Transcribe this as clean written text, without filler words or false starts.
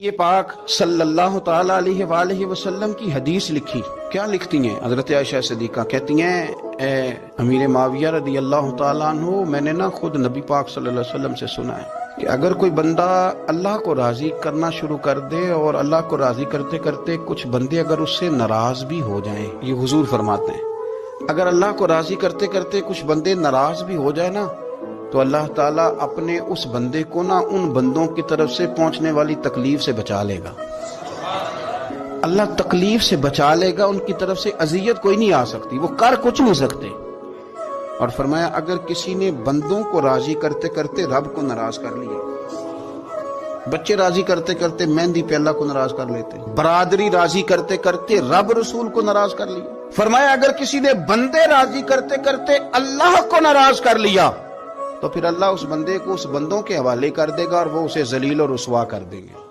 یہ پاک صلی اللہ تعالی علیہ وآلہ وسلم کی حدیث لکھی. کیا لکھتی ہیں حضرت عائشہ صدیقہ؟ کہتی ہیں اے امیر معاویہ رضی اللہ تعالیٰ عنہ، میں نے خود نبی پاک صلی اللہ علیہ وسلم سے سنا ہے کہ اگر کوئی بندہ اللہ کو راضی کرنا شروع کر دے اور اللہ کو راضی کرتے کرتے کچھ بندے اگر اس سے ناراض بھی ہو جائیں، یہ حضور فرماتے ہیں اگر اللہ کو راضی کرتے کرتے کچھ بندے ناراض بھی ہو جائے نا، تو اللہ تعالیٰ اپنے اس بندے کو ان بندوں کی طرف سے پہنچنے والی تکلیف سے بچا لے گا. اللہ تکلیف سے بچا لے گا، ان کی طرف سے اذیت کوئی نہیں آ سکتی، وہ کر کچھ نہیں سکتے. اور فرمایا اگر کسی نے بندوں کو راضی کرتے کرتے رب کو ناراض کر لیا، بچے راضی کرتے کرتے مہندی پہ اللہ کو ناراض کر لیتے، برادری راضی کرتے کرتے رب رسول کو ناراض کر لیا. فرمایا اگر کسی نے بندے راضی کرتے کرتے اللہ کو ناراض کر لیا، تو پھر اللہ اس بندے کو اس بندوں کے حوالے کر دے گا اور وہ اسے ذلیل اور رسوا کر دیں گے.